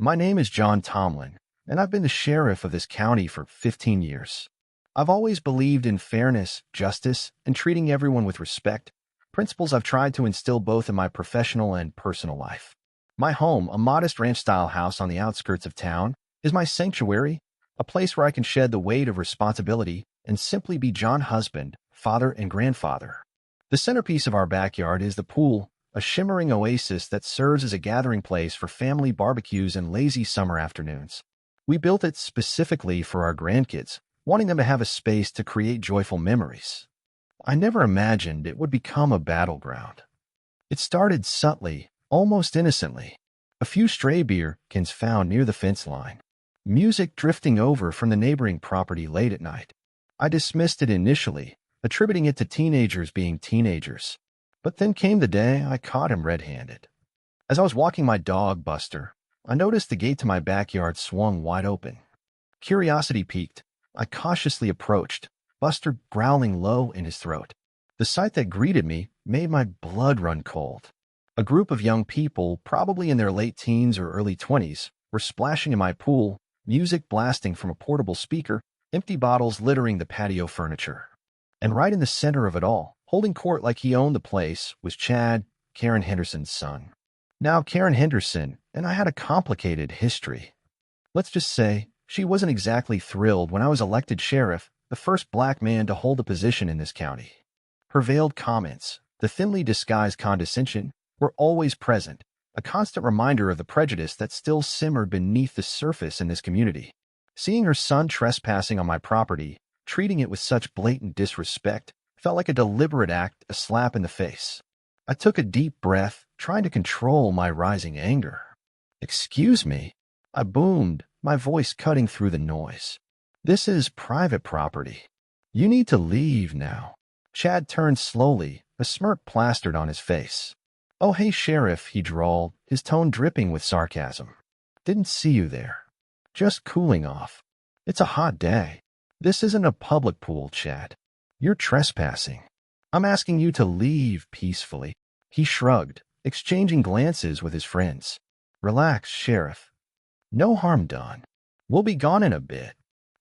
My name is John Tomlin, and I've been the sheriff of this county for 15 years. I've always believed in fairness, justice, and treating everyone with respect, principles I've tried to instill both in my professional and personal life. My home, a modest ranch-style house on the outskirts of town, is my sanctuary, a place where I can shed the weight of responsibility and simply be John husband, father, and grandfather. The centerpiece of our backyard is the pool, a shimmering oasis that serves as a gathering place for family barbecues and lazy summer afternoons. We built it specifically for our grandkids, wanting them to have a space to create joyful memories. I never imagined it would become a battleground. It started subtly, almost innocently. A few stray beer cans found near the fence line. Music drifting over from the neighboring property late at night. I dismissed it initially, attributing it to teenagers being teenagers. But then came the day I caught him red-handed. As I was walking my dog, Buster, I noticed the gate to my backyard swung wide open. Curiosity piqued. I cautiously approached, Buster growling low in his throat. The sight that greeted me made my blood run cold. A group of young people, probably in their late teens or early 20s, were splashing in my pool, music blasting from a portable speaker, empty bottles littering the patio furniture. And right in the center of it all, holding court like he owned the place, was Chad, Karen Henderson's son. Now, Karen Henderson and I had a complicated history. Let's just say she wasn't exactly thrilled when I was elected sheriff, the first black man to hold a position in this county. Her veiled comments, the thinly disguised condescension, were always present, a constant reminder of the prejudice that still simmered beneath the surface in this community. Seeing her son trespassing on my property, treating it with such blatant disrespect, felt like a deliberate act, a slap in the face. I took a deep breath, trying to control my rising anger. "Excuse me," I boomed, my voice cutting through the noise. "This is private property. You need to leave now." Chad turned slowly, a smirk plastered on his face. "Oh, hey, Sheriff," he drawled, his tone dripping with sarcasm. "Didn't see you there. Just cooling off. It's a hot day. This isn't a public pool, Chad. You're trespassing. I'm asking you to leave peacefully." He shrugged, exchanging glances with his friends. "Relax, Sheriff. No harm done. We'll be gone in a bit."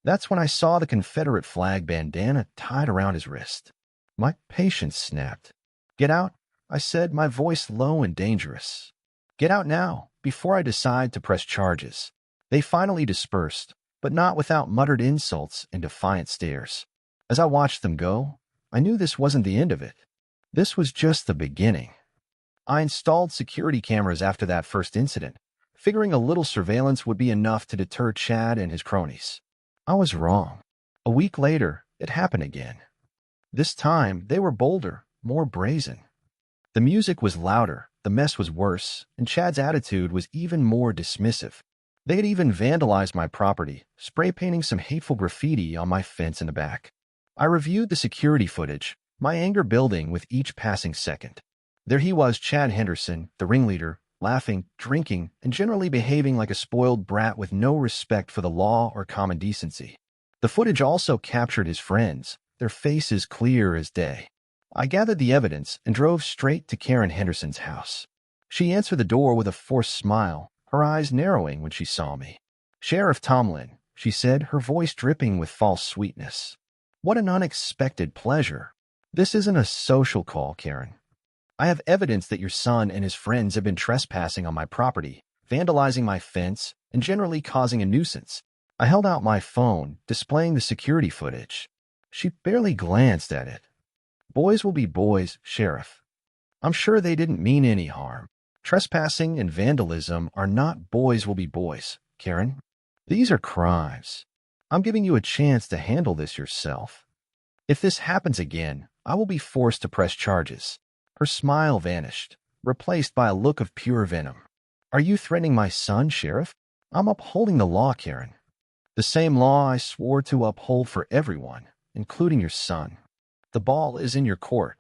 That's when I saw the Confederate flag bandana tied around his wrist. My patience snapped. "Get out," I said, my voice low and dangerous. "Get out now, before I decide to press charges." They finally dispersed, but not without muttered insults and defiant stares. As I watched them go, I knew this wasn't the end of it. This was just the beginning. I installed security cameras after that first incident, figuring a little surveillance would be enough to deter Chad and his cronies. I was wrong. A week later, it happened again. This time, they were bolder, more brazen. The music was louder, the mess was worse, and Chad's attitude was even more dismissive. They had even vandalized my property, spray painting some hateful graffiti on my fence in the back. I reviewed the security footage, my anger building with each passing second. There he was, Chad Henderson, the ringleader, laughing, drinking, and generally behaving like a spoiled brat with no respect for the law or common decency. The footage also captured his friends, their faces clear as day. I gathered the evidence and drove straight to Karen Henderson's house. She answered the door with a forced smile, her eyes narrowing when she saw me. "Sheriff Tomlin," she said, her voice dripping with false sweetness. "What an unexpected pleasure. This isn't a social call, Karen. I have evidence that your son and his friends have been trespassing on my property, vandalizing my fence, and generally causing a nuisance." I held out my phone, displaying the security footage. She barely glanced at it. "Boys will be boys, Sheriff. I'm sure they didn't mean any harm. Trespassing and vandalism are not boys will be boys, Karen. These are crimes. I'm giving you a chance to handle this yourself. If this happens again, I will be forced to press charges." Her smile vanished, replaced by a look of pure venom. "Are you threatening my son, Sheriff? I'm upholding the law, Karen. The same law I swore to uphold for everyone, including your son. The ball is in your court."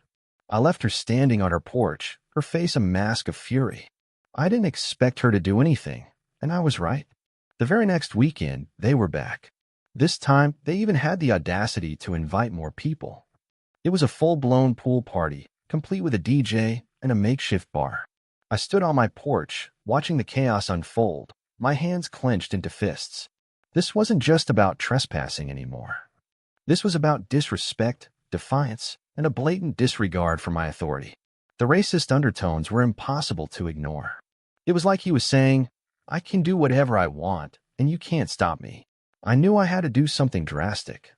I left her standing on her porch, her face a mask of fury. I didn't expect her to do anything, and I was right. The very next weekend, they were back. This time, they even had the audacity to invite more people. It was a full-blown pool party, complete with a DJ and a makeshift bar. I stood on my porch, watching the chaos unfold, my hands clenched into fists. This wasn't just about trespassing anymore. This was about disrespect, defiance, and a blatant disregard for my authority. The racist undertones were impossible to ignore. It was like he was saying, I can do whatever I want, and you can't stop me. I knew I had to do something drastic.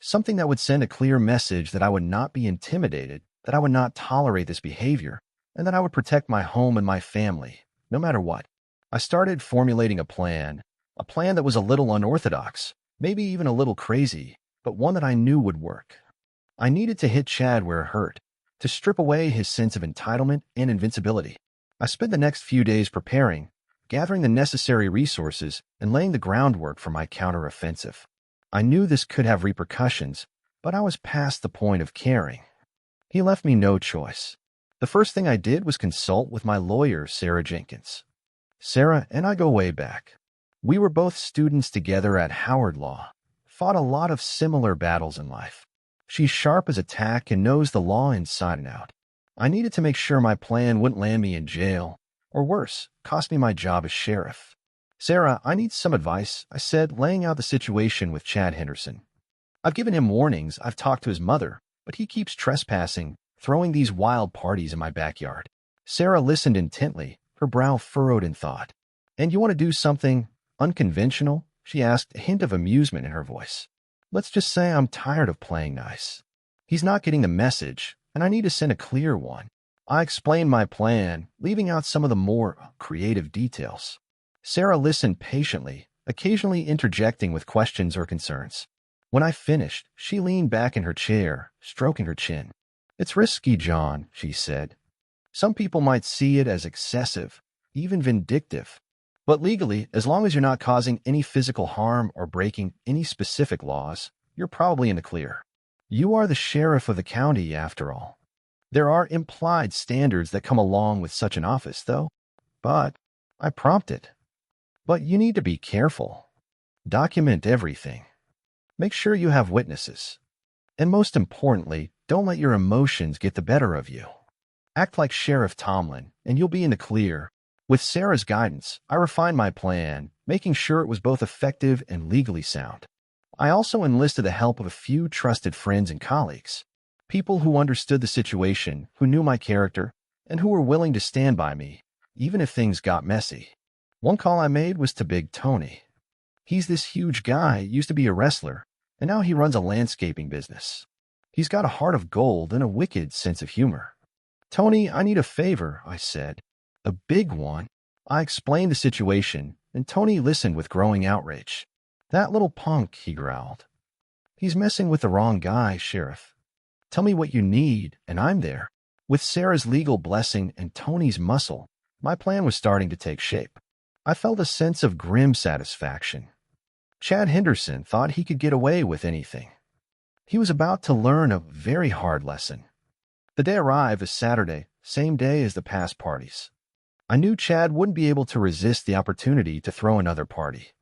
Something that would send a clear message that I would not be intimidated, that I would not tolerate this behavior, and that I would protect my home and my family, no matter what. I started formulating a plan that was a little unorthodox, maybe even a little crazy, but one that I knew would work. I needed to hit Chad where it hurt, to strip away his sense of entitlement and invincibility. I spent the next few days preparing, gathering the necessary resources, and laying the groundwork for my counteroffensive. I knew this could have repercussions, but I was past the point of caring. He left me no choice. The first thing I did was consult with my lawyer, Sarah Jenkins. Sarah and I go way back. We were both students together at Howard Law, fought a lot of similar battles in life. She's sharp as a tack and knows the law inside and out. I needed to make sure my plan wouldn't land me in jail, or worse, cost me my job as sheriff. Sarah, I need some advice, I said, laying out the situation with Chad Henderson. I've given him warnings, I've talked to his mother, but he keeps trespassing, throwing these wild parties in my backyard. Sarah listened intently, her brow furrowed in thought. And you want to do something unconventional? She asked, a hint of amusement in her voice. Let's just say I'm tired of playing nice. He's not getting the message, and I need to send a clear one. I explained my plan, leaving out some of the more creative details. Sarah listened patiently, occasionally interjecting with questions or concerns. When I finished, she leaned back in her chair, stroking her chin. It's risky, John, she said. Some people might see it as excessive, even vindictive. But legally, as long as you're not causing any physical harm or breaking any specific laws, you're probably in the clear. You are the sheriff of the county, after all. There are implied standards that come along with such an office, though. But, I prompted. But you need to be careful. Document everything. Make sure you have witnesses. And most importantly, don't let your emotions get the better of you. Act like Sheriff Tomlin, and you'll be in the clear. With Sarah's guidance, I refined my plan, making sure it was both effective and legally sound. I also enlisted the help of a few trusted friends and colleagues, people who understood the situation, who knew my character, and who were willing to stand by me, even if things got messy. One call I made was to Big Tony. He's this huge guy, used to be a wrestler, and now he runs a landscaping business. He's got a heart of gold and a wicked sense of humor. Tony, I need a favor, I said. A big one. I explained the situation, and Tony listened with growing outrage. That little punk, he growled. He's messing with the wrong guy, Sheriff. Tell me what you need, and I'm there. With Sarah's legal blessing and Tony's muscle, my plan was starting to take shape. I felt a sense of grim satisfaction. Chad Henderson thought he could get away with anything. He was about to learn a very hard lesson. The day arrived as Saturday, same day as the past parties. I knew Chad wouldn't be able to resist the opportunity to throw another party.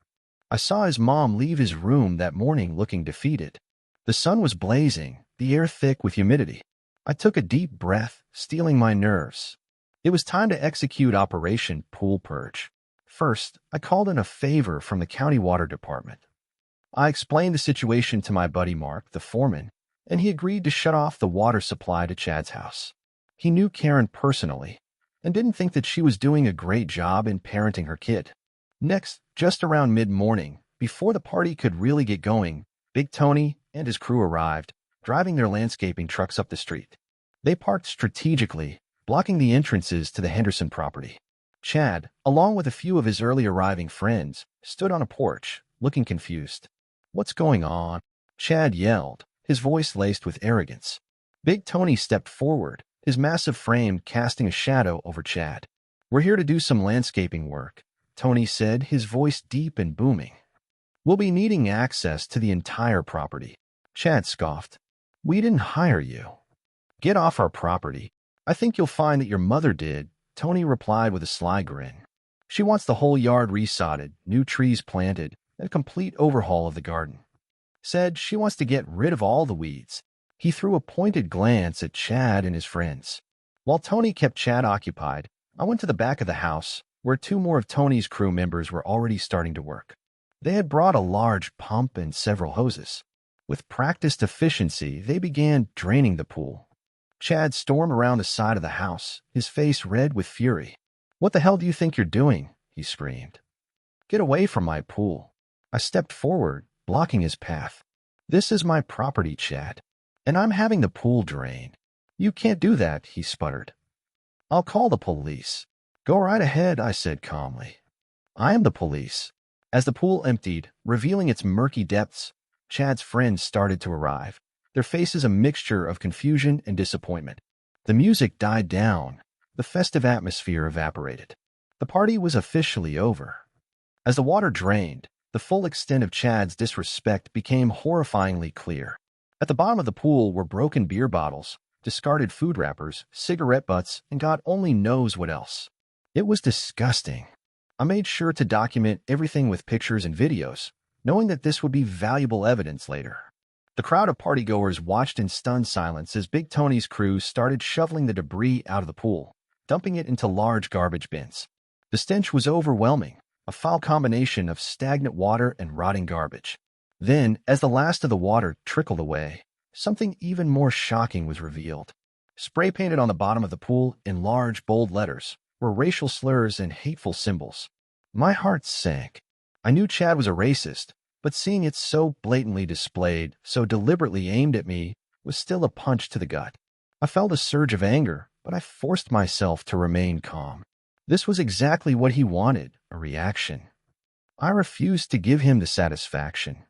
I saw his mom leave his room that morning looking defeated. The sun was blazing, the air thick with humidity. I took a deep breath, steeling my nerves. It was time to execute Operation Pool Purge. First, I called in a favor from the county water department. I explained the situation to my buddy Mark, the foreman, and he agreed to shut off the water supply to Chad's house. He knew Karen personally and didn't think that she was doing a great job in parenting her kid. Next, just around mid-morning, before the party could really get going, Big Tony and his crew arrived, driving their landscaping trucks up the street. They parked strategically, blocking the entrances to the Henderson property. Chad, along with a few of his early arriving friends, stood on a porch, looking confused. What's going on? Chad yelled, his voice laced with arrogance. Big Tony stepped forward, his massive frame casting a shadow over Chad. We're here to do some landscaping work, Tony said, his voice deep and booming. We'll be needing access to the entire property. Chad scoffed. We didn't hire you. Get off our property. I think you'll find that your mother did, Tony replied with a sly grin. She wants the whole yard resodded, new trees planted, and a complete overhaul of the garden. Said she wants to get rid of all the weeds. He threw a pointed glance at Chad and his friends. While Tony kept Chad occupied, I went to the back of the house, where two more of Tony's crew members were already starting to work. They had brought a large pump and several hoses. With practiced efficiency, they began draining the pool. Chad stormed around the side of the house, his face red with fury. "What the hell do you think you're doing?" he screamed. "Get away from my pool." I stepped forward, blocking his path. "This is my property, Chad, and I'm having the pool drained." "You can't do that," he sputtered. "I'll call the police." "Go right ahead," I said calmly. "I am the police." As the pool emptied, revealing its murky depths, Chad's friends started to arrive, their faces a mixture of confusion and disappointment. The music died down. The festive atmosphere evaporated. The party was officially over. As the water drained, the full extent of Chad's disrespect became horrifyingly clear. At the bottom of the pool were broken beer bottles, discarded food wrappers, cigarette butts, and God only knows what else. It was disgusting. I made sure to document everything with pictures and videos, knowing that this would be valuable evidence later. The crowd of partygoers watched in stunned silence as Big Tony's crew started shoveling the debris out of the pool, dumping it into large garbage bins. The stench was overwhelming, a foul combination of stagnant water and rotting garbage. Then, as the last of the water trickled away, something even more shocking was revealed. Spray painted on the bottom of the pool in large, bold letters were racial slurs and hateful symbols. My heart sank. I knew Chad was a racist, but seeing it so blatantly displayed, so deliberately aimed at me, was still a punch to the gut. I felt a surge of anger, but I forced myself to remain calm. This was exactly what he wanted, a reaction. I refused to give him the satisfaction.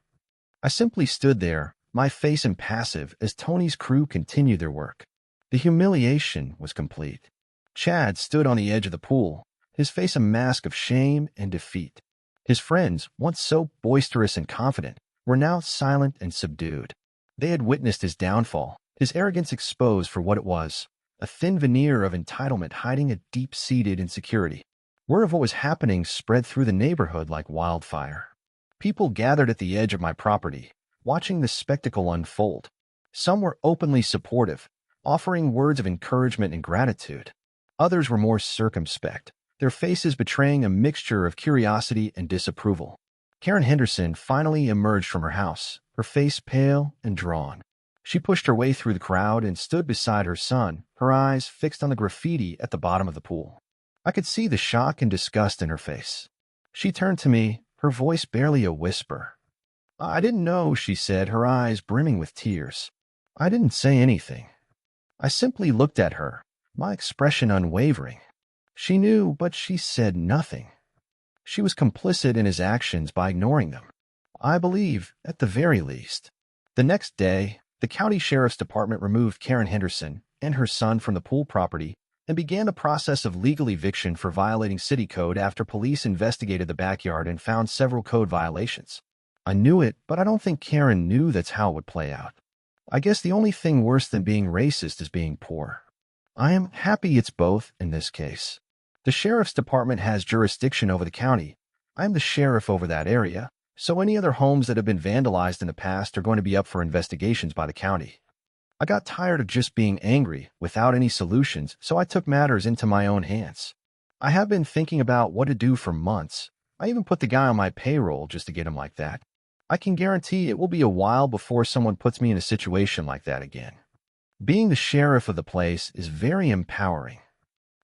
I simply stood there, my face impassive, as Tony's crew continued their work. The humiliation was complete. Chad stood on the edge of the pool, his face a mask of shame and defeat. His friends, once so boisterous and confident, were now silent and subdued. They had witnessed his downfall, his arrogance exposed for what it was, a thin veneer of entitlement hiding a deep-seated insecurity. Word of what was happening spread through the neighborhood like wildfire. People gathered at the edge of my property, watching the spectacle unfold. Some were openly supportive, offering words of encouragement and gratitude. Others were more circumspect, their faces betraying a mixture of curiosity and disapproval. Karen Henderson finally emerged from her house, her face pale and drawn. She pushed her way through the crowd and stood beside her son, her eyes fixed on the graffiti at the bottom of the pool. I could see the shock and disgust in her face. She turned to me, her voice barely a whisper. "I didn't know," she said, her eyes brimming with tears. I didn't say anything. I simply looked at her, my expression unwavering. She knew, but she said nothing. She was complicit in his actions by ignoring them. I believe, at the very least. The next day, the county sheriff's department removed Karen Henderson and her son from the pool property and began the process of legal eviction for violating city code after police investigated the backyard and found several code violations. I knew it, but I don't think Karen knew that's how it would play out. I guess the only thing worse than being racist is being poor. I am happy it's both in this case. The sheriff's department has jurisdiction over the county. I am the sheriff over that area, so any other homes that have been vandalized in the past are going to be up for investigations by the county. I got tired of just being angry without any solutions, so I took matters into my own hands. I have been thinking about what to do for months. I even put the guy on my payroll just to get him like that. I can guarantee it will be a while before someone puts me in a situation like that again. Being the sheriff of the place is very empowering.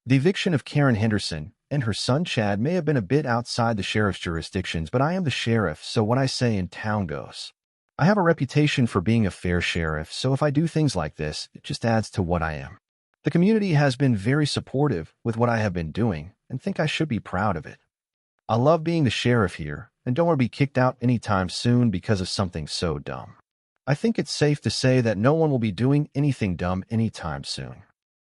The eviction of Karen Henderson and her son Chad may have been a bit outside the sheriff's jurisdictions, but I am the sheriff, so what I say in town goes. I have a reputation for being a fair sheriff, so if I do things like this, it just adds to what I am. The community has been very supportive with what I have been doing and think I should be proud of it. I love being the sheriff here and don't want to be kicked out anytime soon because of something so dumb. I think it's safe to say that no one will be doing anything dumb anytime soon.